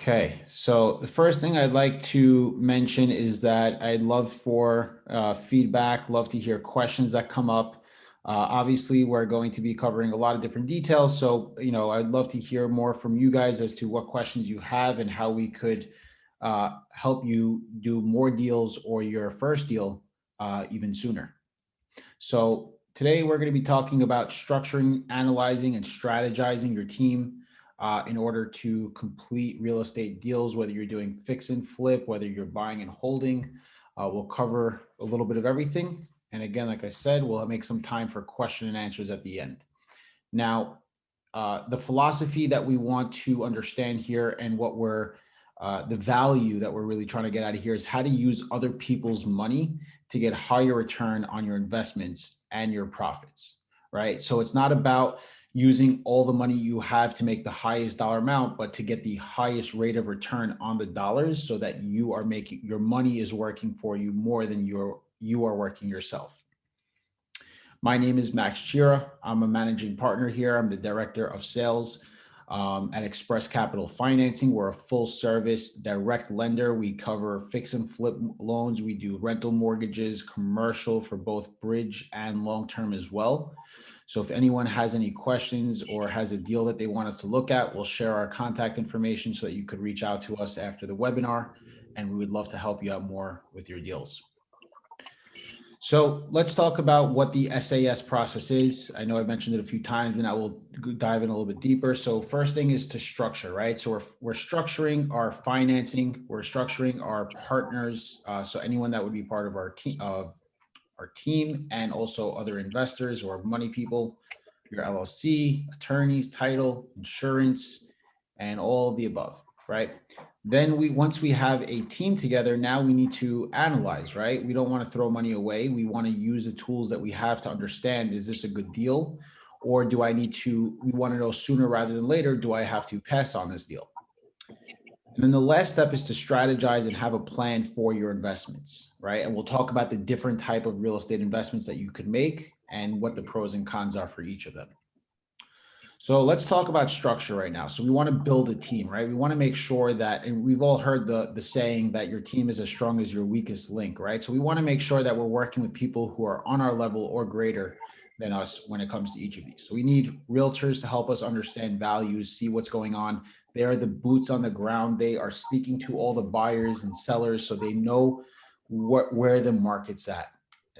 Okay, so the first thing I'd like to mention is that I'd love for feedback, love to hear questions that come up. Obviously, we're going to be covering a lot of different details. So, I'd love to hear more from you guys as to what questions you have and how we could help you do more deals or your first deal even sooner. So today we're going to be talking about structuring, analyzing, and strategizing your team in order to complete real estate deals, whether you're doing fix and flip, whether you're buying and holding. We'll cover a little bit of everything. And again, like I said, we'll make some time for question and answers at the end. Now, the philosophy that we want to understand here and what the value that we're really trying to get out of here is how to use other people's money to get higher return on your investments and your profits, right? So it's not about using all the money you have to make the highest dollar amount, but to get the highest rate of return on the dollars so that you are making, your money is working for you more than you are working yourself. My name is Max Chera. I'm a managing partner here. I'm the director of sales at Express Capital FInaincing. We're a full service direct lender. We cover fix and flip loans. We do rental mortgages, commercial for both bridge and long-term as well. So if anyone has any questions or has a deal that they want us to look at, we'll share our contact information so that you could reach out to us after the webinar, and we would love to help you out more with your deals. So let's talk about what the SAS process is. I know I've mentioned it a few times and I will dive in a little bit deeper. So first thing is to structure, right? So we're structuring our financing, we're structuring our partners. So anyone that would be part of our team and also other investors or money people, your LLC, attorneys, title, insurance, and all of the above, right? Then once we have a team together, now we need to analyze, right? We don't want to throw money away. We want to use the tools that we have to understand, is this a good deal? Or we want to know sooner rather than later, do I have to pass on this deal? And then the last step is to strategize and have a plan for your investments, right? And we'll talk about the different type of real estate investments that you could make and what the pros and cons are for each of them. So let's talk about structure right now. So we want to build a team, right? We want to make sure that, and we've all heard the saying that your team is as strong as your weakest link, right? So we want to make sure that we're working with people who are on our level or greater than us when it comes to each of these. So we need realtors to help us understand values, see what's going on. They are the boots on the ground. They are speaking to all the buyers and sellers so they know where the market's at.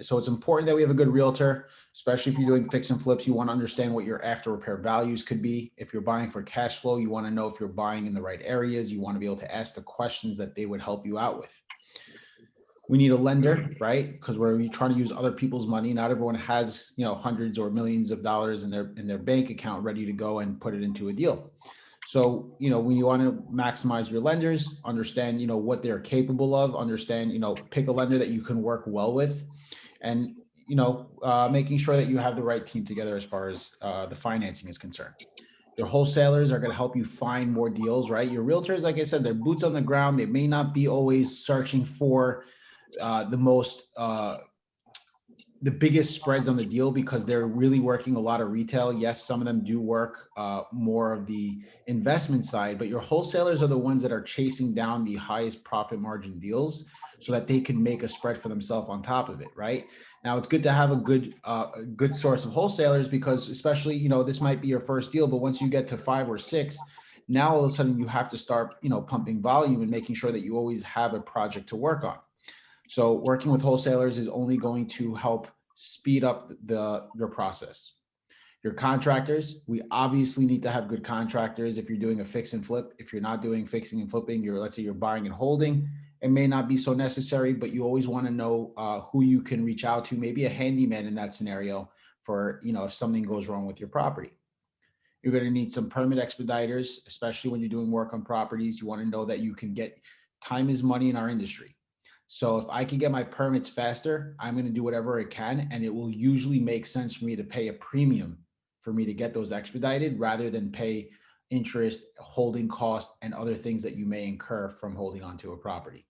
So it's important that we have a good realtor, especially if you're doing fix and flips. You want to understand what your after repair values could be. If you're buying for cash flow, you want to know if you're buying in the right areas. You want to be able to ask the questions that they would help you out with. We need a lender, right? Because we're trying to use other people's money. Not everyone has, hundreds or millions of dollars in their bank account ready to go and put it into a deal. So, when you want to maximize your lenders, understand, what they're capable of, understand, pick a lender that you can work well with, and, making sure that you have the right team together as far as the financing is concerned. Your wholesalers are going to help you find more deals, right? Your realtors, like I said, they're boots on the ground. They may not be always searching for the biggest spreads on the deal because they're really working a lot of retail. Yes, some of them do work more of the investment side, but your wholesalers are the ones that are chasing down the highest profit margin deals so that they can make a spread for themselves on top of it, right? Now, it's good to have a good source of wholesalers because especially, this might be your first deal, but once you get to 5 or 6, now all of a sudden you have to start, pumping volume and making sure that you always have a project to work on. So working with wholesalers is only going to help speed up your process. Your contractors, we obviously need to have good contractors if you're doing a fix and flip. If you're not doing fixing and flipping, let's say you're buying and holding, it may not be so necessary, but you always want to know who you can reach out to, maybe a handyman in that scenario for, if something goes wrong with your property. You're going to need some permit expediters, especially when you're doing work on properties. You want to know that you can get, time is money in our industry. So if I can get my permits faster, I'm going to do whatever I can. And it will usually make sense for me to pay a premium for me to get those expedited rather than pay interest, holding cost, and other things that you may incur from holding onto a property.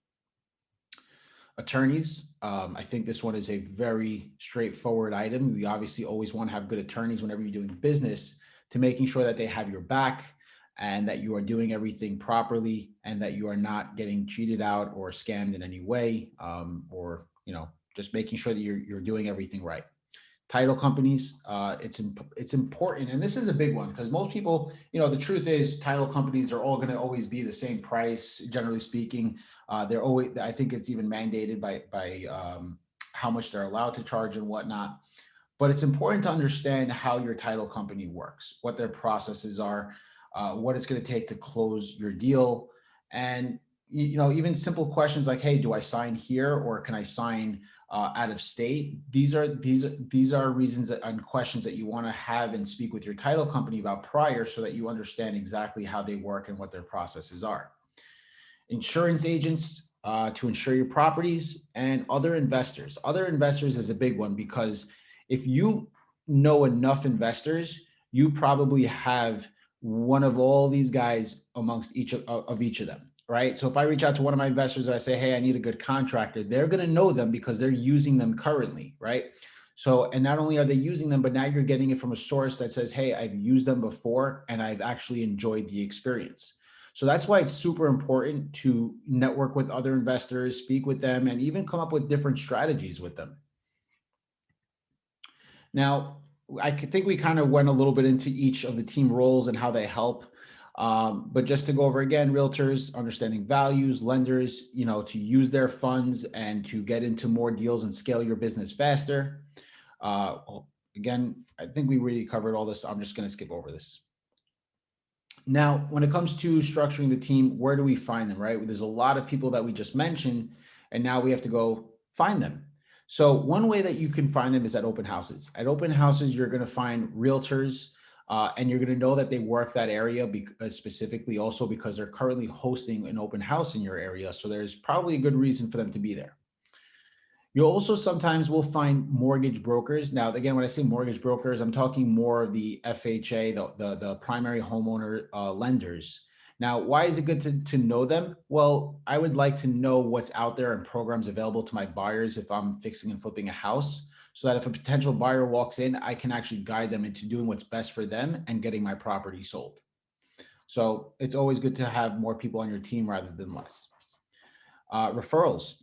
Attorneys, I think this one is a very straightforward item. We obviously always want to have good attorneys whenever you're doing business to making sure that they have your back and that you are doing everything properly and that you are not getting cheated out or scammed in any way, or just making sure that you're doing everything right. Title companies, it's important, and this is a big one because most people, the truth is, title companies are all going to always be the same price, generally speaking. They're always, I think it's even mandated by how much they're allowed to charge and whatnot. But it's important to understand how your title company works, what their processes are, what it's going to take to close your deal, and even simple questions like, hey, do I sign here or can I sign out of state? These are reasons and questions that you want to have and speak with your title company about prior, so that you understand exactly how they work and what their processes are. Insurance agents, to insure your properties, and other investors. Other investors is a big one, because if you know enough investors, you probably have one of all these guys amongst each of each of them, right? So if I reach out to one of my investors and I say, hey, I need a good contractor, they're going to know them because they're using them currently, right? So, and not only are they using them, but now you're getting it from a source that says, hey, I've used them before and I've actually enjoyed the experience. So that's why it's super important to network with other investors, speak with them, and even come up with different strategies with them. Now, I think we kind of went a little bit into each of the team roles and how they help. But just to go over again, realtors, understanding values, lenders, to use their funds and to get into more deals and scale your business faster. Again, I think we really covered all this. I'm just going to skip over this. Now, when it comes to structuring the team, where do we find them, right? There's a lot of people that we just mentioned, and now we have to go find them. So one way that you can find them is at open houses. At open houses, you're going to find realtors, and you're going to know that they work that area specifically also because they're currently hosting an open house in your area. So there's probably a good reason for them to be there. You also sometimes will find mortgage brokers. Now, again, when I say mortgage brokers, I'm talking more of the FHA, the primary homeowner lenders. Now, why is it good to know them? Well, I would like to know what's out there and programs available to my buyers if I'm fixing and flipping a house, so that if a potential buyer walks in, I can actually guide them into doing what's best for them and getting my property sold. So it's always good to have more people on your team rather than less. Referrals,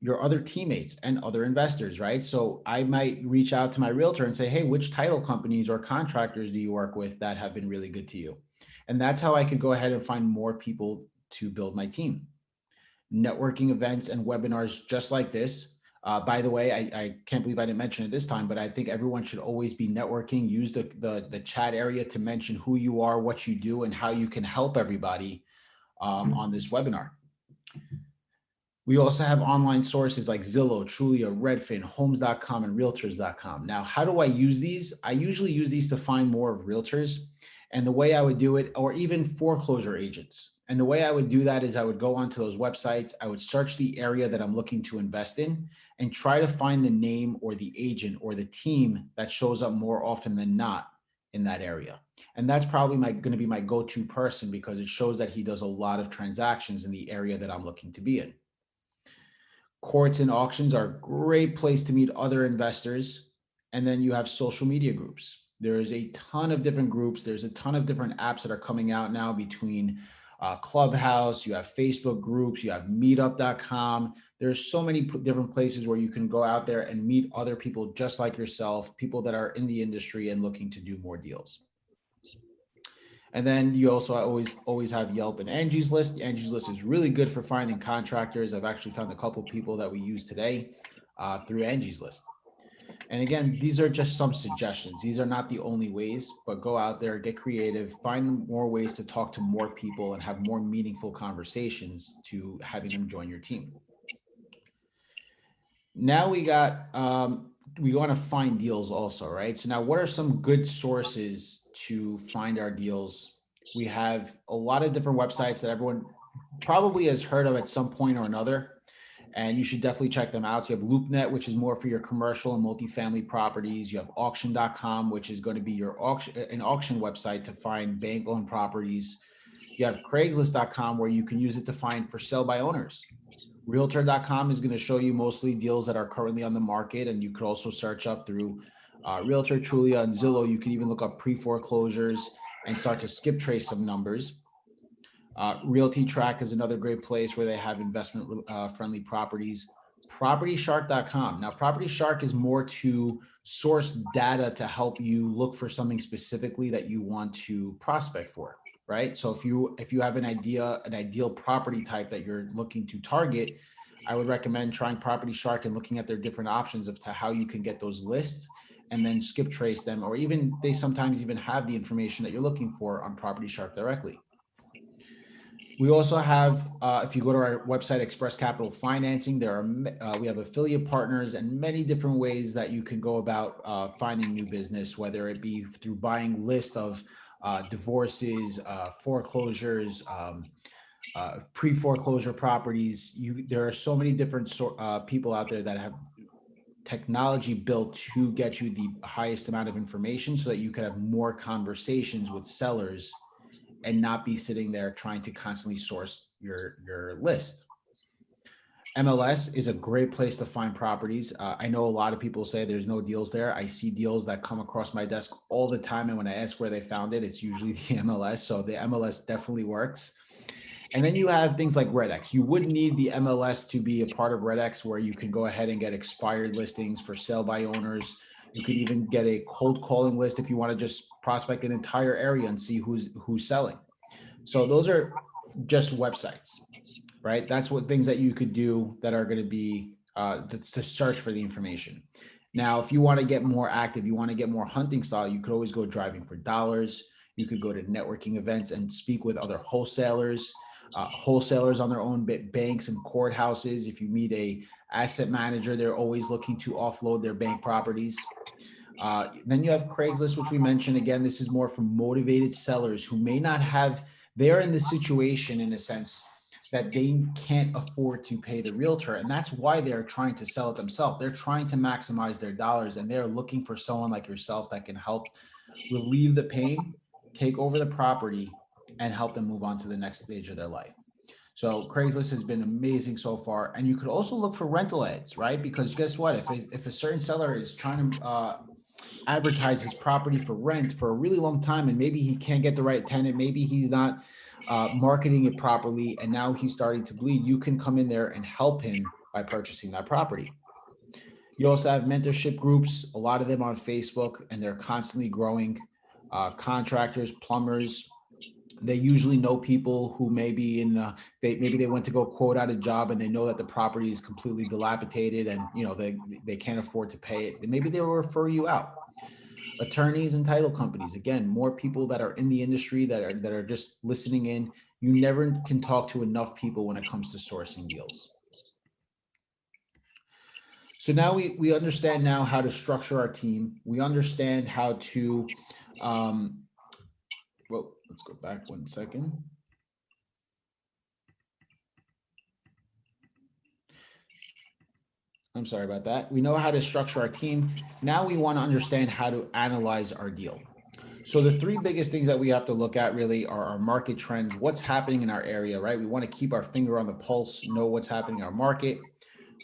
your other teammates and other investors, right? So I might reach out to my realtor and say, hey, which title companies or contractors do you work with that have been really good to you? And that's how I could go ahead and find more people to build my team. Networking events and webinars just like this. By the way, I can't believe I didn't mention it this time, but I think everyone should always be networking. Use the chat area to mention who you are, what you do, and how you can help everybody on this webinar. We also have online sources like Zillow, Trulia, Redfin, Homes.com, and Realtors.com. Now, how do I use these? I usually use these to find more of realtors. And the way I would do it, or even foreclosure agents. And the way I would do that is I would go onto those websites, I would search the area that I'm looking to invest in, and try to find the name or the agent or the team that shows up more often than not in that area. And that's probably going to be my go-to person, because it shows that he does a lot of transactions in the area that I'm looking to be in. Courts and auctions are a great place to meet other investors. And then you have social media groups. There's a ton of different groups. There's a ton of different apps that are coming out now between Clubhouse, you have Facebook groups, you have Meetup.com. There's so many different places where you can go out there and meet other people just like yourself, people that are in the industry and looking to do more deals. And then you also always have Yelp and Angie's List. Angie's List is really good for finding contractors. I've actually found a couple of people that we use today through Angie's List. And again, these are just some suggestions. These are not the only ways, but go out there, get creative, find more ways to talk to more people and have more meaningful conversations to having them join your team. Now we want to find deals also, right? So now what are some good sources to find our deals? We have a lot of different websites that everyone probably has heard of at some point or another, and you should definitely check them out. So you have LoopNet, which is more for your commercial and multifamily properties. You have auction.com, which is going to be your an auction website to find bank-owned properties. You have Craigslist.com, where you can use it to find for sale by owners. Realtor.com is going to show you mostly deals that are currently on the market, and you could also search up through Realtor, Trulia, and Zillow. You can even look up pre-foreclosures and start to skip trace some numbers. Realty Track is another great place where they have investment friendly properties. PropertyShark.com. Now, Property Shark is more to source data to help you look for something specifically that you want to prospect for, right? So if you have an ideal property type that you're looking to target, I would recommend trying Property Shark and looking at their different options of to how you can get those lists and then skip trace them, or even they sometimes even have the information that you're looking for on Property Shark directly. We also have, if you go to our website, Express Capital FInaincing, there are we have affiliate partners and many different ways that you can go about finding new business, whether it be through buying list of divorces, foreclosures, pre-foreclosure properties. There are so many different people out there that have technology built to get you the highest amount of information so that you can have more conversations with sellers and not be sitting there trying to constantly source your list. MLS is a great place to find properties. I know a lot of people say there's no deals there. I see deals that come across my desk all the time. And when I ask where they found it, it's usually the MLS. So the MLS definitely works. And then you have things like RedX. You wouldn't need the MLS to be a part of RedX, where you can go ahead and get expired listings for sale by owners. You could even get a cold calling list if you want to just prospect an entire area and see who's selling. So those are just websites, right? That's what things that you could do that are going to be to search for the information. Now, if you want to get more active, you want to get more hunting style, you could always go driving for dollars. You could go to networking events and speak with other wholesalers. Wholesalers on their own banks and courthouses. If you meet a asset manager, they're always looking to offload their bank properties. Then you have Craigslist, which we mentioned. Again, this is more for motivated sellers who may not have, they're in the situation in a sense that they can't afford to pay the realtor. And that's why they're trying to sell it themselves. They're trying to maximize their dollars, and they're looking for someone like yourself that can help relieve the pain, take over the property, and help them move on to the next stage of their life. So Craigslist has been amazing so far. And you could also look for rental ads, right? Because guess what? If a certain seller is trying to advertise his property for rent for a really long time, and maybe he can't get the right tenant, maybe he's not marketing it properly, and now he's starting to bleed, you can come in there and help him by purchasing that property. You also have mentorship groups, a lot of them on Facebook, and they're constantly growing. Contractors, plumbers, they usually know people who may be in maybe they went to go quote out a job and they know that the property is completely dilapidated and they can't afford to pay it. Maybe they will refer you out. Attorneys and title companies, again, more people that are in the industry that are just listening in. You never can talk to enough people when it comes to sourcing deals. So now we understand now how to structure our team. We understand how to well, let's go back 1 second. I'm sorry about that. We know how to structure our team. Now we want to understand how to analyze our deal. So the three biggest things that we have to look at really are our market trends, what's happening in our area, right? We want to keep our finger on the pulse, know what's happening in our market.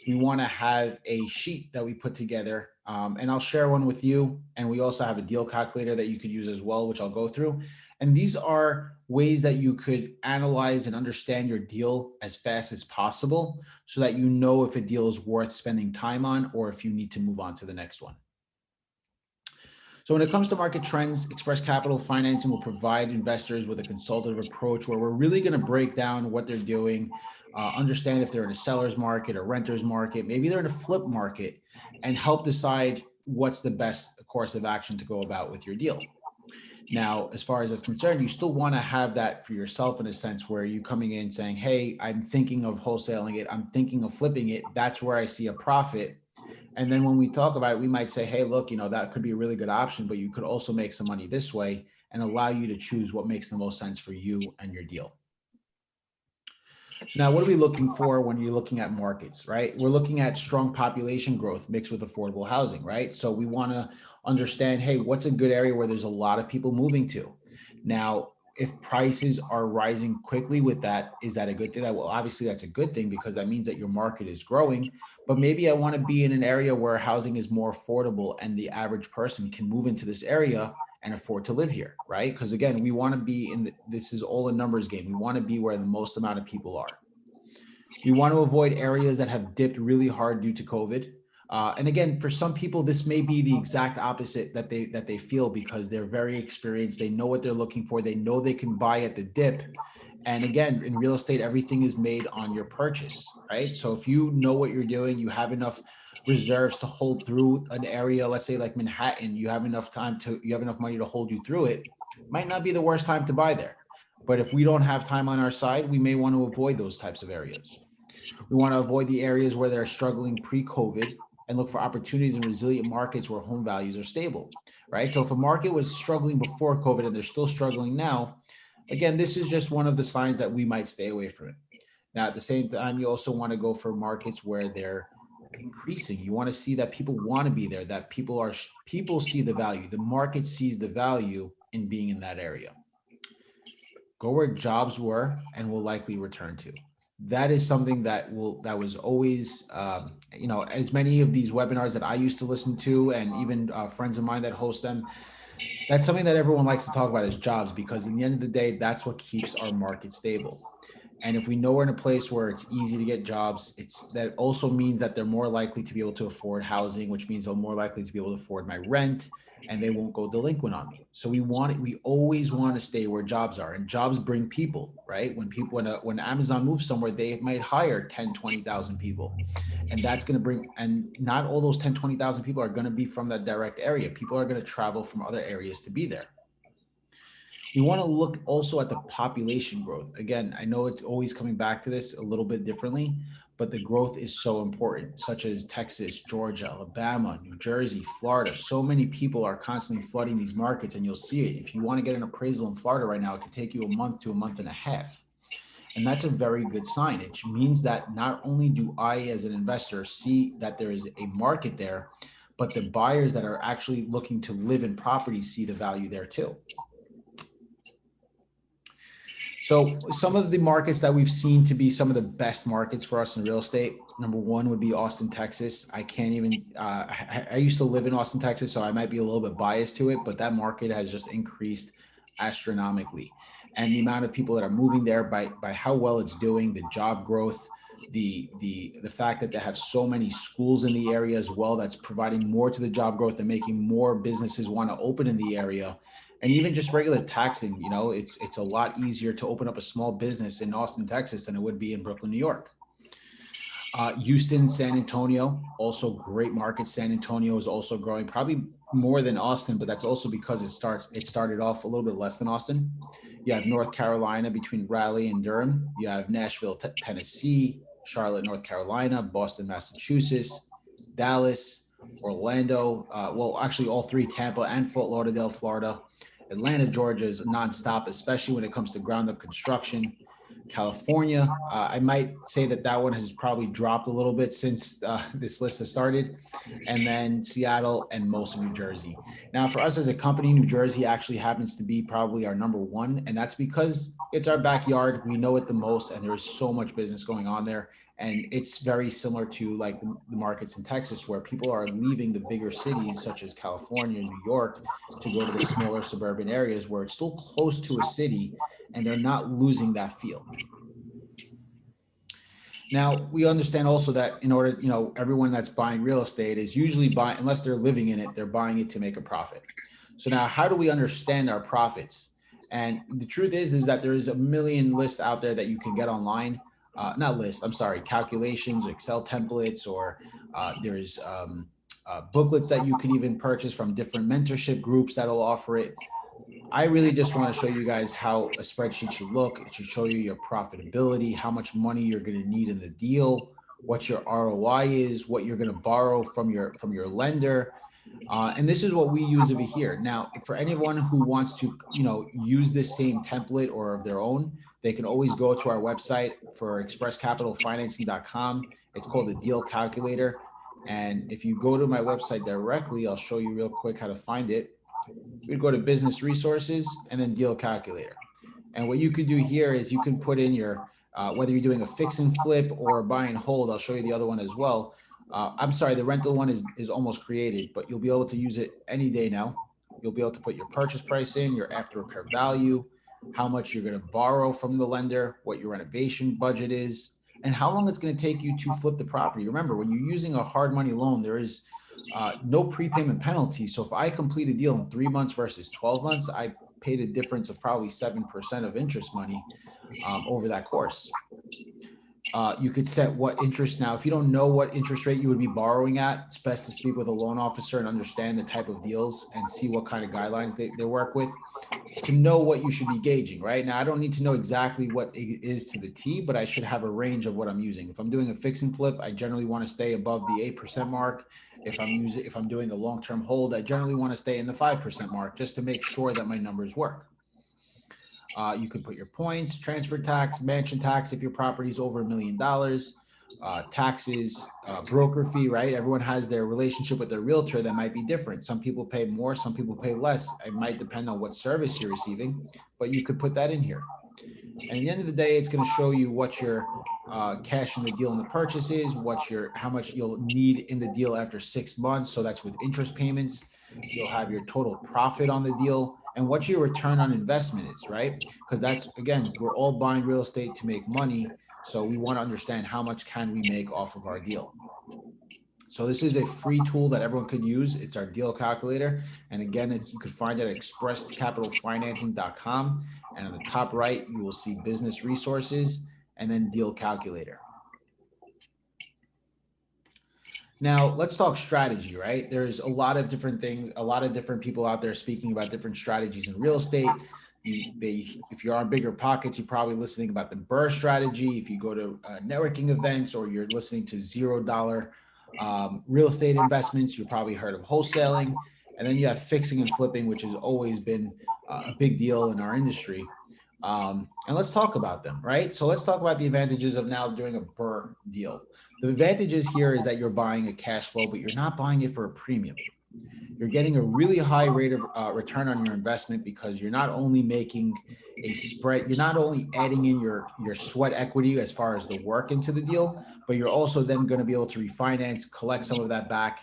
We want to have a sheet that we put together, and I'll share one with you. And we also have a deal calculator that you could use as well, which I'll go through. And these are ways that you could analyze and understand your deal as fast as possible so that you know if a deal is worth spending time on or if you need to move on to the next one. So when it comes to market trends, Express Capital FInaincing will provide investors with a consultative approach where we're really going to break down what they're doing, understand if they're in a seller's market or renter's market, maybe they're in a flip market, and help decide what's the best course of action to go about with your deal. Now, as far as that's concerned, you still want to have that for yourself in a sense where you coming in saying, hey, I'm thinking of wholesaling it. I'm thinking of flipping it. That's where I see a profit. And then when we talk about it, we might say, hey, look, that could be a really good option, but you could also make some money this way and allow you to choose what makes the most sense for you and your deal. So now what are we looking for when you're looking at markets, right? We're looking at strong population growth mixed with affordable housing, right? So we want to understand, hey, what's a good area where there's a lot of people moving to? Now, if prices are rising quickly with that, is that a good thing? Well, obviously that's a good thing because that means that your market is growing, but maybe I want to be in an area where housing is more affordable and the average person can move into this area and afford to live here, right? Because again, we want to be this is all a numbers game. We want to be where the most amount of people are. We want to avoid areas that have dipped really hard due to COVID. And again, for some people, this may be the exact opposite that they feel, because they're very experienced. They know what they're looking for. They know they can buy at the dip. And again, in real estate, everything is made on your purchase, right? So if you know what you're doing, you have enough reserves to hold through an area, let's say like Manhattan, you have enough money to hold you through it. Might not be the worst time to buy there. But if we don't have time on our side, we may want to avoid those types of areas. We want to avoid the areas where they're struggling pre-COVID and look for opportunities in resilient markets where home values are stable, right? So if a market was struggling before COVID and they're still struggling now, again, this is just one of the signs that we might stay away from it. Now, at the same time, you also want to go for markets where they're increasing. You want to see that people want to be there, that people see the value. The market sees the value in being in that area. Go where jobs were and will likely return to. That is something that was always, as many of these webinars that I used to listen to, and even friends of mine that host them, that's something that everyone likes to talk about is jobs, because in the end of the day, that's what keeps our market stable. And if we know we're in a place where it's easy to get jobs, that also means that they're more likely to be able to afford housing, which means they're more likely to be able to afford my rent, and they won't go delinquent on me. So we always want to stay where jobs are, and jobs bring people, right? When Amazon moves somewhere, they might hire 10, 20,000 people. And that's going to and not all those 10, 20,000 people are going to be from that direct area. People are going to travel from other areas to be there. We want to look also at the population growth. Again, I know it's always coming back to this a little bit differently, but the growth is so important, such as Texas, Georgia, Alabama, New Jersey, Florida. So many people are constantly flooding these markets, and you'll see it. If you want to get an appraisal in Florida right now, it could take you a month to a month and a half. And that's a very good sign. It means that not only do I, as an investor, see that there is a market there, but the buyers that are actually looking to live in properties see the value there too. So some of the markets that we've seen to be some of the best markets for us in real estate, number one would be Austin, Texas. I can't even, I used to live in Austin, Texas, so I might be a little bit biased to it, but that market has just increased astronomically. And the amount of people that are moving there by how well it's doing, the job growth, the fact that they have so many schools in the area as well, that's providing more to the job growth and making more businesses want to open in the area. And even just regular taxing, it's a lot easier to open up a small business in Austin, Texas than it would be in Brooklyn, New York. Houston, San Antonio, also great markets. San Antonio is also growing probably more than Austin, but that's also because it started off a little bit less than Austin. You have North Carolina between Raleigh and Durham. You have Nashville, Tennessee, Charlotte, North Carolina, Boston, Massachusetts, Dallas, Orlando. Well, actually all three, Tampa and Fort Lauderdale, Florida. Atlanta, Georgia is nonstop, especially when it comes to ground up construction. California, I might say that one has probably dropped a little bit since this list has started. And then Seattle and most of New Jersey. Now, for us as a company, New Jersey actually happens to be probably our number one. And that's because it's our backyard. We know it the most, and there's so much business going on there. And it's very similar to like the markets in Texas, where people are leaving the bigger cities such as California, New York, to go to the smaller suburban areas where it's still close to a city and they're not losing that feel. Now, we understand also that in order, everyone that's buying real estate is usually buying, unless they're living in it, they're buying it to make a profit. So now, how do we understand our profits? And the truth is that there is a million lists out there that you can get online. Calculations, Excel templates, or there's booklets that you can even purchase from different mentorship groups that'll offer it. I really just want to show you guys how a spreadsheet should look. It should show you your profitability, how much money you're going to need in the deal, what your ROI is, what you're going to borrow from your lender. And this is what we use over here. Now, for anyone who wants to, use this same template or of their own, they can always go to our website for expresscapitalfinancing.com. It's called the deal calculator. And if you go to my website directly, I'll show you real quick how to find it. We'd go to business resources and then deal calculator. And what you could do here is you can put in your, whether you're doing a fix and flip or buy and hold. I'll show you the other one as well. I'm sorry, the rental one is almost created, but you'll be able to use it any day now. You'll be able to put your purchase price in, your after repair value, how much you're going to borrow from the lender, what your renovation budget is, and how long it's going to take you to flip the property. Remember, when you're using a hard money loan, there is no prepayment penalty. So if I complete a deal in 3 months versus 12 months, I paid a difference of probably 7% of interest money over that course. You could set what interest. Now, if you don't know what interest rate you would be borrowing at, it's best to speak with a loan officer and understand the type of deals and see what kind of guidelines they work with to know what you should be gauging, right? Now, I don't need to know exactly what it is to the T, but I should have a range of what I'm using. If I'm doing a fix and flip, I generally want to stay above the 8% mark. If I'm doing a long-term hold, I generally want to stay in the 5% mark just to make sure that my numbers work. You could put your points, transfer tax, mansion tax if your property is over $1 million, taxes, broker fee, right? Everyone has their relationship with their realtor that might be different. Some people pay more, some people pay less. It might depend on what service you're receiving, but you could put that in here. And at the end of the day, it's going to show you what your cash in the deal and the purchase is, how much you'll need in the deal after 6 months. So that's with interest payments. You'll have your total profit on the deal and what your return on investment is, right? Because that's, again, we're all buying real estate to make money. So we want to understand how much can we make off of our deal. So this is a free tool that everyone could use. It's our deal calculator. And again, you could find it at expresscapitalfinancing.com. And on the top right, you will see business resources and then deal calculator. Now let's talk strategy, right? There's a lot of different things, a lot of different people out there speaking about different strategies in real estate. If you're on Bigger Pockets, you're probably listening about the BRRRR strategy. If you go to networking events or you're listening to $0 real estate investments, you probably heard of wholesaling. And then you have fixing and flipping, which has always been a big deal in our industry. And let's talk about them, right? So let's talk about the advantages of now doing a BRRRR deal. The advantages here is that you're buying a cash flow, but you're not buying it for a premium. You're getting a really high rate of return on your investment because you're not only making a spread, you're not only adding in your sweat equity as far as the work into the deal, but you're also then going to be able to refinance, collect some of that back,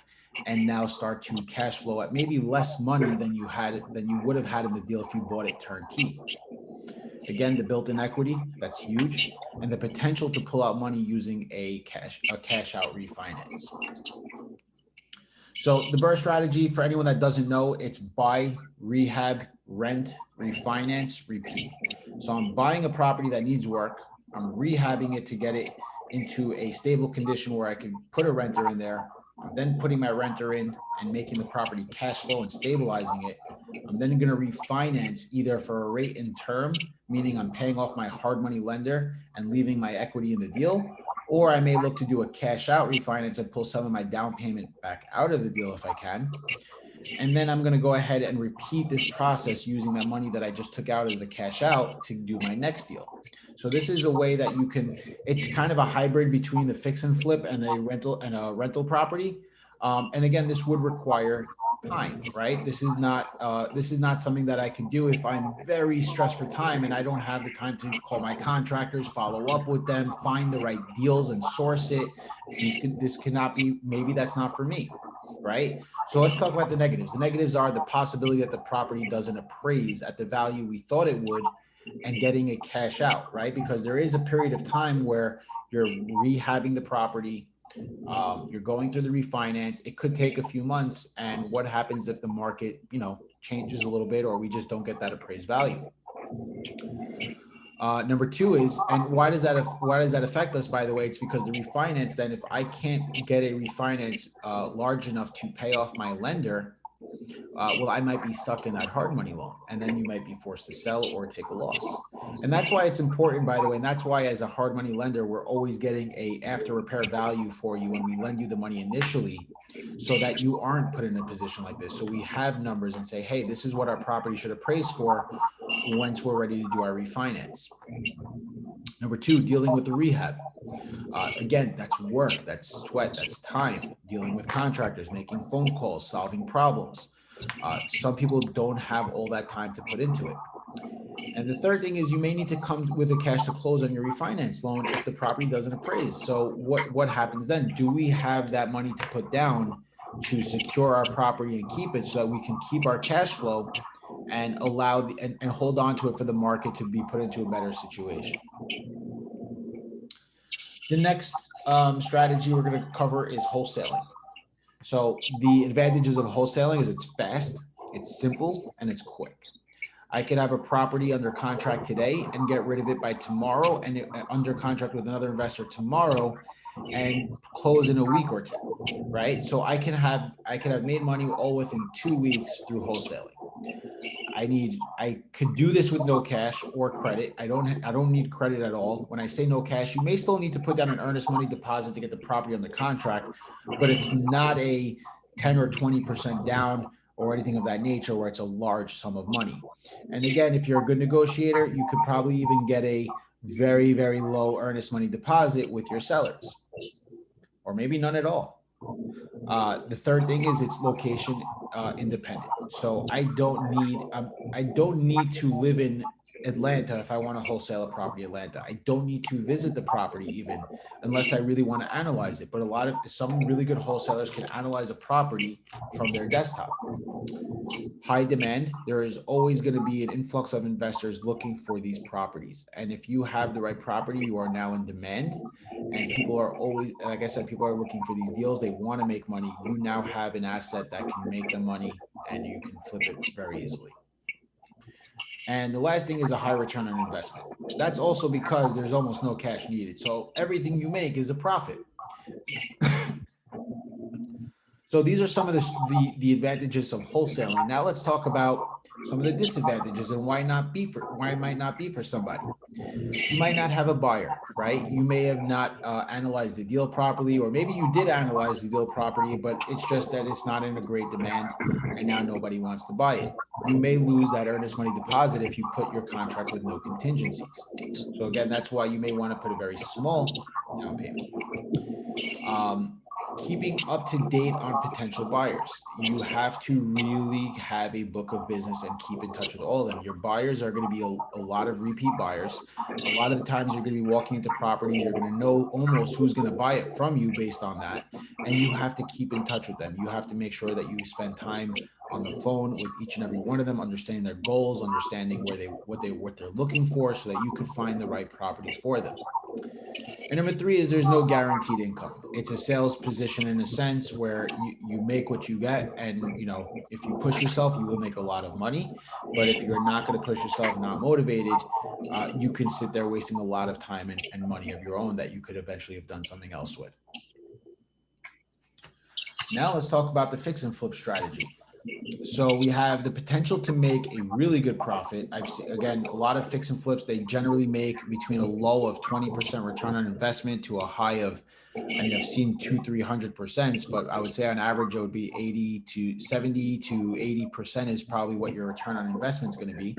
and now start to cash flow at maybe less money than you would have had in the deal if you bought it turnkey. Again, the built-in equity, that's huge, and the potential to pull out money using a cash out refinance. So the BRRRR strategy, for anyone that doesn't know, it's buy, rehab, rent, refinance, repeat. So I'm buying a property that needs work. I'm rehabbing it to get it into a stable condition where I can put a renter in there. I'm then putting my renter in and making the property cash flow and stabilizing it. I'm then going to refinance either for a rate and term, meaning I'm paying off my hard money lender and leaving my equity in the deal, or I may look to do a cash out refinance and pull some of my down payment back out of the deal if I can. And then I'm going to go ahead and repeat this process using that money that I just took out of the cash out to do my next deal. So this is a way that you can, it's kind of a hybrid between the fix and flip and a rental property. And again, this would require time, right? This is not something that I can do if I'm very stressed for time and I don't have the time to call my contractors, follow up with them, find the right deals and source it. This cannot be, maybe that's not for me, right? So let's talk about the negatives. The negatives are the possibility that the property doesn't appraise at the value we thought it would and getting a cash out, right? Because there is a period of time where you're rehabbing the property, you're going through the refinance. It could take a few months. And what happens if the market, changes a little bit, or we just don't get that appraised value? Number two is, and why does that affect us? By the way, it's because the refinance, then if I can't get a refinance large enough to pay off my lender, well, I might be stuck in that hard money loan, and then you might be forced to sell or take a loss. And that's why it's important, by the way, and that's why as a hard money lender, we're always getting a after repair value for you when we lend you the money initially, so that you aren't put in a position like this. So we have numbers and say, hey, this is what our property should appraise for once we're ready to do our refinance. Number two, dealing with the rehab. Again, that's work, that's sweat, that's time, dealing with contractors, making phone calls, solving problems. Some people don't have all that time to put into it. And the third thing is you may need to come with a cash to close on your refinance loan if the property doesn't appraise. So what happens then? Do we have that money to put down to secure our property and keep it so that we can keep our cash flow and allow and hold on to it for the market to be put into a better situation. The next strategy we're going to cover is wholesaling. So the advantages of wholesaling is it's fast, it's simple, and it's quick. I could have a property under contract today and get rid of it by tomorrow, and under contract with another investor tomorrow and close in a week or two, right? So I can have made money all within 2 weeks through wholesaling. I could do this with no cash or credit. I don't need credit at all. When I say no cash, you may still need to put down an earnest money deposit to get the property under contract, but it's not a 10 or 20% down or anything of that nature where it's a large sum of money. And again, if you're a good negotiator, you could probably even get a very, very low earnest money deposit with your sellers, or maybe none at all. The third thing is it's location independent. So I don't need to live in Atlanta if I want to wholesale a property in Atlanta. I don't need to visit the property even unless I really want to analyze it. But some really good wholesalers can analyze a property from their desktop. High demand. There is always going to be an influx of investors looking for these properties. And if you have the right property, you are now in demand. And people are always, like I said, people are looking for these deals. They want to make money. You now have an asset that can make them money and you can flip it very easily. And the last thing is a high return on investment. That's also because there's almost no cash needed. So everything you make is a profit. So these are some of the advantages of wholesaling. Now let's talk about some of the disadvantages and why it might not be for somebody. You might not have a buyer, right? You may have not analyzed the deal properly, or maybe you did analyze the deal properly, but it's just that it's not in a great demand and now nobody wants to buy it. You may lose that earnest money deposit if you put your contract with no contingencies. So again, that's why you may want to put a very small down payment. Keeping up to date on potential buyers. You have to really have a book of business and keep in touch with all of them. Your buyers are going to be a lot of repeat buyers. A lot of the times you're going to be walking into properties, you're going to know almost who's going to buy it from you based on that. And you have to keep in touch with them. You have to make sure that you spend time on the phone with each and every one of them, understanding their goals, understanding what they're looking for so that you could find the right properties for them. And number three is there's no guaranteed income. It's a sales position in a sense where you make what you get. And, if you push yourself, you will make a lot of money. But if you're not going to push yourself, not motivated, you can sit there wasting a lot of time and money of your own that you could eventually have done something else with. Now let's talk about the fix and flip strategy. So we have the potential to make a really good profit. I've seen, again, a lot of fix and flips, they generally make between a low of 20% return on investment to a high of, I've seen 200-300%, but I would say on average, it would be 70 to 80% is probably what your return on investment is going to be.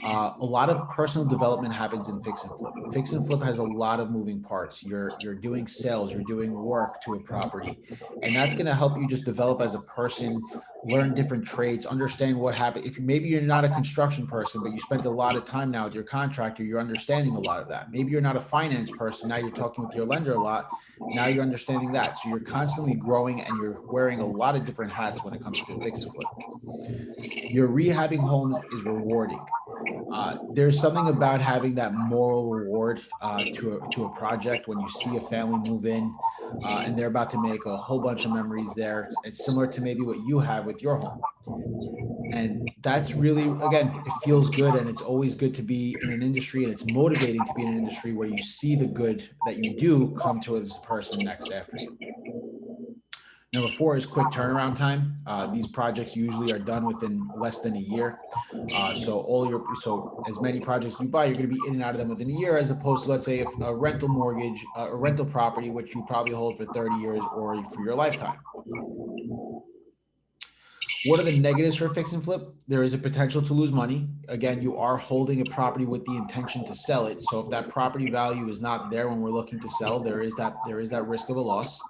A lot of personal development happens in fix and flip. Fix and flip has a lot of moving parts. You're doing sales, you're doing work to a property, and that's going to help you just develop as a person, learn different trades, understand what happened. If maybe you're not a construction person, but you spent a lot of time now with your contractor, you're understanding a lot of that. Maybe you're not a finance person. Now you're talking with your lender a lot. Now you're understanding that. So you're constantly growing and you're wearing a lot of different hats when it comes to fix and flip. Your rehabbing homes is rewarding. There's something about having that moral reward to a project when you see a family move in and they're about to make a whole bunch of memories there. It's similar to maybe what you have with your home. And that's really, again, it feels good, and it's always good to be in an industry, and it's motivating to be in an industry where you see the good that you do come to as a person next after you. Number four is quick turnaround time. These projects usually are done within less than a year. So as many projects you buy, you're going to be in and out of them within a year, as opposed to, let's say, if a rental mortgage, a rental property, which you probably hold for 30 years or for your lifetime. What are the negatives for fix and flip? There is a potential to lose money. Again, you are holding a property with the intention to sell it. So if that property value is not there when we're looking to sell, there is that risk of a loss.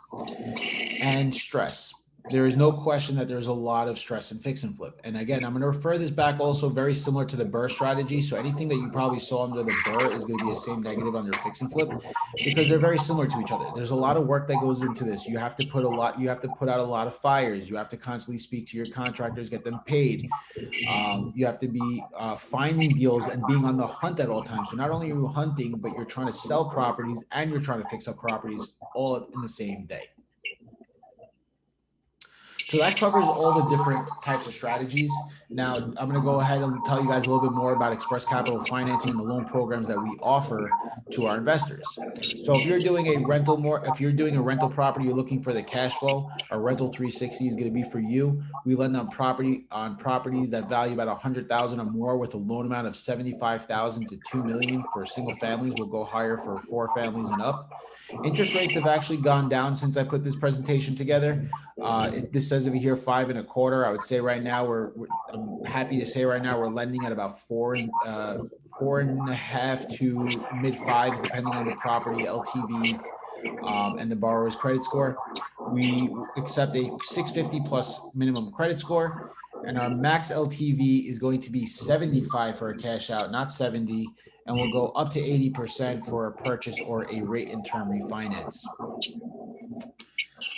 And stress. there is no question that there's a lot of stress in fix and flip. And again, I'm going to refer this back also very similar to the BRRRR strategy. So anything that you probably saw under the BRRRR is going to be the same negative under fix and flip because they're very similar to each other. There's a lot of work that goes into this. You have to put out a lot of fires. You have to constantly speak to your contractors, get them paid. You have to be finding deals and being on the hunt at all times. So not only are you hunting, but you're trying to sell properties and you're trying to fix up properties all in the same day. So that covers all the different types of strategies. Now, I'm going to go ahead and tell you guys a little bit more about Express Capital Financing and the loan programs that we offer to our investors. So if you're doing a rental property, you're looking for the cash flow, our Rental 360 is going to be for you. We lend on properties that value about 100,000 or more with a loan amount of 75,000 to 2 million for single families. We'll go higher for 4 families and up. Interest rates have actually gone down since I put this presentation together. This says over here 5.25. I would say right now I'm happy to say right now we're lending at about 4.5 to mid 5s, depending on the property, LTV, and the borrower's credit score. We accept a 650 plus minimum credit score, and our max LTV is going to be 75 for a cash out, not 70. And we'll go up to 80% for a purchase or a rate and term refinance.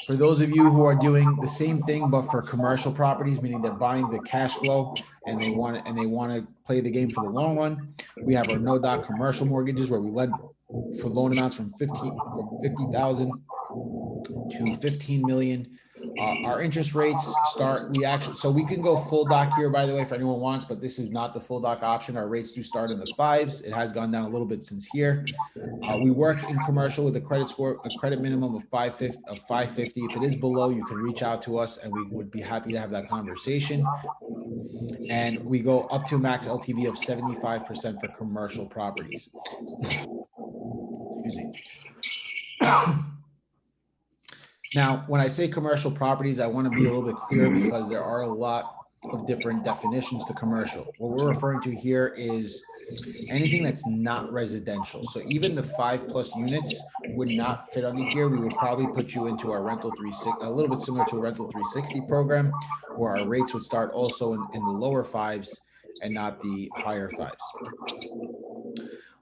For those of you who are doing the same thing, but for commercial properties, meaning they're buying the cash flow and they want to play the game for the long run, we have our no-doc commercial mortgages where we lend for loan amounts from 50,000 to 15 million. Our interest rates so we can go full doc here, by the way, if anyone wants, but this is not the full doc option. Our rates do start in the 5s. It has gone down a little bit since here. We work in commercial with a credit minimum of 550. If it is below, you can reach out to us and we would be happy to have that conversation. And we go up to a max LTV of 75% for commercial properties. Excuse me. Now, when I say commercial properties, I want to be a little bit clear because there are a lot of different definitions to commercial. What we're referring to here is anything that's not residential. So even the 5+ units would not fit under here. We would probably put you into our Rental 360, a little bit similar to a Rental 360 program, where our rates would start also in the lower 5s and not the higher 5s.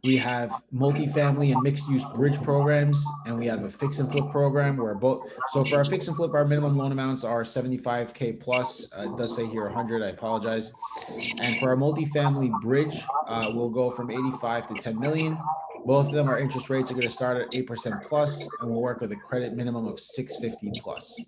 We have multifamily and mixed-use bridge programs, and we have a fix and flip program where so for our fix and flip, our minimum loan amounts are 75K plus. It does say here 100, I apologize. And for our multifamily bridge, we'll go from 85 to 10 million. Both of them, our interest rates are going to start at 8% plus, and we'll work with a credit minimum of 650 plus.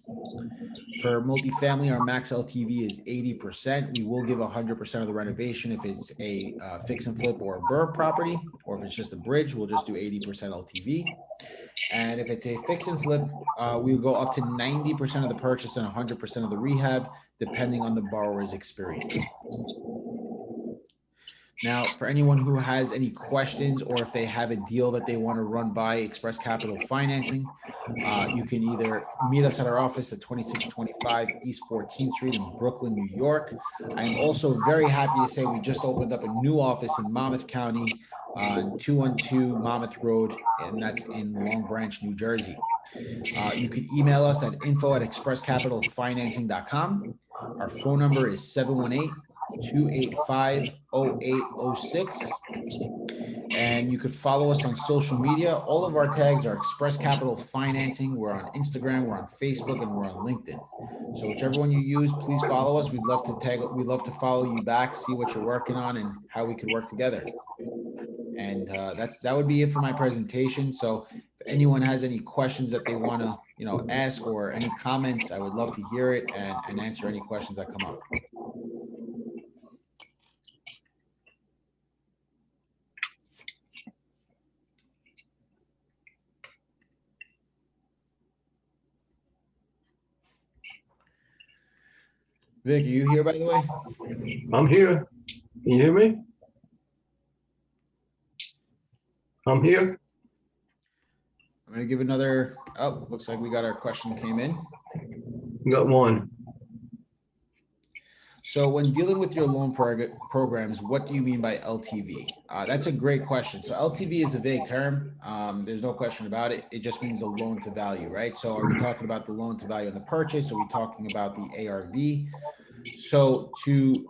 For multifamily, our max LTV is 80%. We will give 100% of the renovation if it's a fix and flip or a BRRRR property, or if it's just a bridge, we'll just do 80% LTV. And if it's a fix and flip, we'll go up to 90% of the purchase and 100% of the rehab, depending on the borrower's experience. Now, for anyone who has any questions or if they have a deal that they want to run by Express Capital Financing, you can either meet us at our office at 2625 East 14th Street in Brooklyn, New York. I'm also very happy to say we just opened up a new office in Monmouth County on 212 Monmouth Road, and that's in Long Branch, New Jersey. You can email us at info@expresscapitalfinancing.com. Our phone number is 718-285-0806. And you could follow us on social media. All of our tags are Express Capital Financing. We're on Instagram, we're on Facebook, and we're on LinkedIn. So whichever one you use, please follow us. We'd love to follow you back, see what you're working on and how we could work together. And that would be it for my presentation. So if anyone has any questions that they want to, ask or any comments, I would love to hear it and answer any questions that come up. Vic, are you here, by the way? I'm here. Can you hear me? I'm here. I'm going to give another, looks like we got our question came in. Got one. So when dealing with your loan programs, what do you mean by LTV? That's a great question. So LTV is a vague term. There's no question about it. It just means the loan to value, right? So are we talking about the loan to value on the purchase? Are we talking about the ARV? So to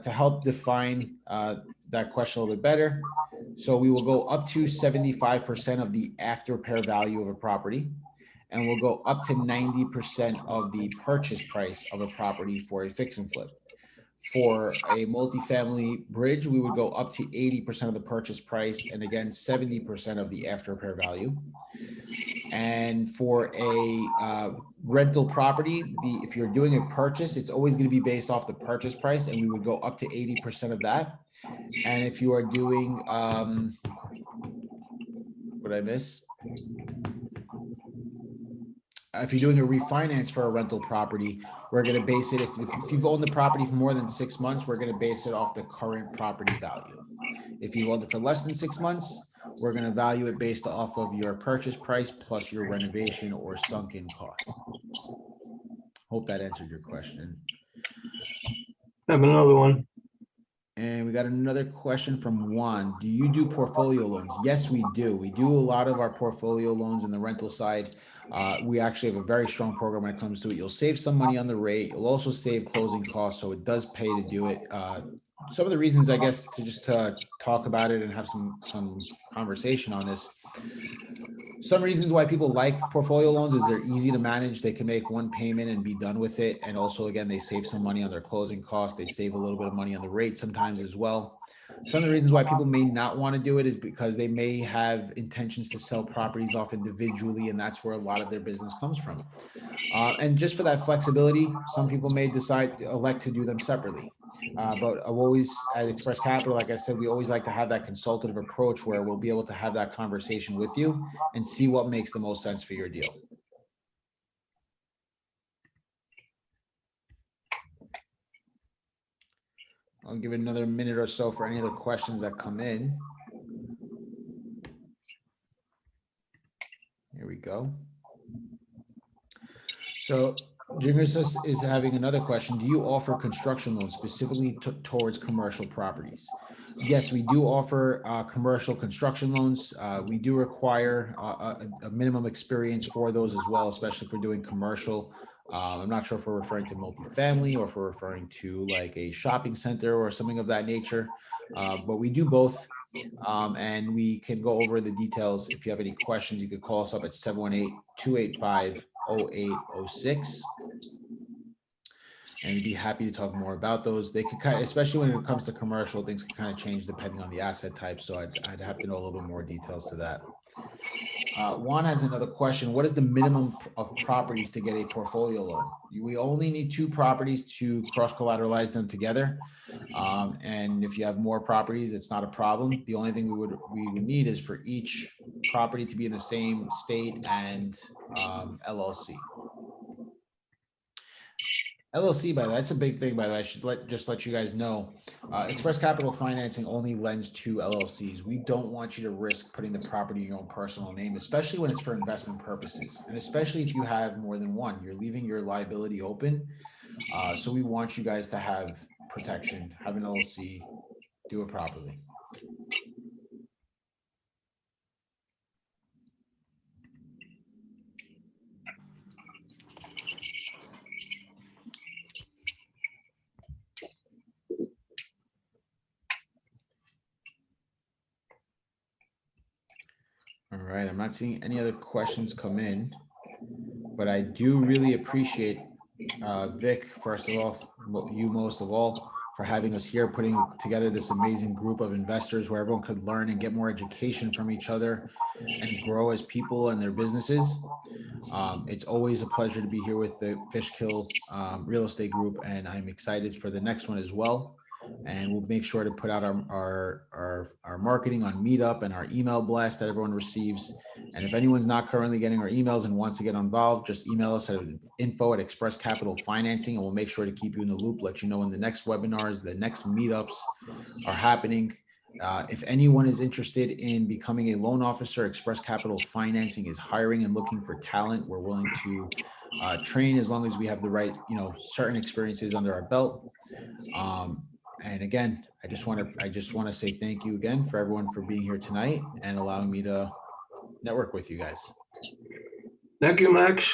help define that question a little bit better, so we will go up to 75% of the after repair value of a property, and we'll go up to 90% of the purchase price of a property for a fix and flip. For a multifamily bridge, we would go up to 80% of the purchase price, and again, 70% of the after repair value. And for a rental property, if you're doing a purchase, it's always going to be based off the purchase price, and we would go up to 80% of that. And if you are doing, what did I miss? If you're doing a refinance for a rental property, we're going to base it, if you've owned the property for more than 6 months, we're going to base it off the current property value. If you've owned it for less than 6 months, we're going to value it based off of your purchase price plus your renovation or sunken cost. Hope that answered your question. I have another one. And we got another question from Juan. Do you do portfolio loans? Yes, we do. We do a lot of our portfolio loans in the rental side. We actually have a very strong program when it comes to it. You'll save some money on the rate. You'll also save closing costs, so it does pay to do it. Some of the reasons, I guess, to talk about it and have some conversation on this. Some reasons why people like portfolio loans is they're easy to manage. They can make one payment and be done with it. And also, again, they save some money on their closing costs. They save a little bit of money on the rate sometimes as well. Some of the reasons why people may not want to do it is because they may have intentions to sell properties off individually, and that's where a lot of their business comes from. And just for that flexibility, some people may elect to do them separately. But always at Express Capital, like I said, we always like to have that consultative approach where we'll be able to have that conversation with you and see what makes the most sense for your deal. I'll give it another minute or so for any other questions that come in. Here we go. So Jingers is having another question. Do you offer construction loans specifically towards commercial properties? Yes, we do offer commercial construction loans. We do require a minimum experience for those as well, especially if we're doing commercial. I'm not sure if we're referring to multifamily or if we're referring to like a shopping center or something of that nature, but we do both. And we can go over the details. If you have any questions, you could call us up at 718-285-0806. And we'd be happy to talk more about those. They could kind of, especially when it comes to commercial, things can kind of change depending on the asset type. So I'd have to know a little bit more details to that. Juan has another question. What is the minimum of properties to get a portfolio loan? We only need 2 properties to cross-collateralize them together. And if you have more properties, it's not a problem. The only thing we would need is for each property to be in the same state and LLC. LLC, by the way, that's a big thing, by the way. I should just let you guys know. Express Capital Financing only lends to LLCs. We don't want you to risk putting the property in your own personal name, especially when it's for investment purposes. And especially if you have more than one, you're leaving your liability open. So we want you guys to have protection, have an LLC, do it properly. All right, I'm not seeing any other questions come in, but I do really appreciate Vic, first of all, you most of all, for having us here, putting together this amazing group of investors where everyone could learn and get more education from each other and grow as people and their businesses. It's always a pleasure to be here with the Fishkill real estate group, and I'm excited for the next one as well. And we'll make sure to put out our marketing on Meetup and our email blast that everyone receives. And if anyone's not currently getting our emails and wants to get involved, just email us at info@Express Capital Financing, and we'll make sure to keep you in the loop, let you know when the next webinars, the next meetups are happening. If anyone is interested in becoming a loan officer, Express Capital Financing is hiring and looking for talent. We're willing to train as long as we have the right, certain experiences under our belt. And again, I just want to say thank you again for everyone for being here tonight and allowing me to network with you guys. Thank you, Max.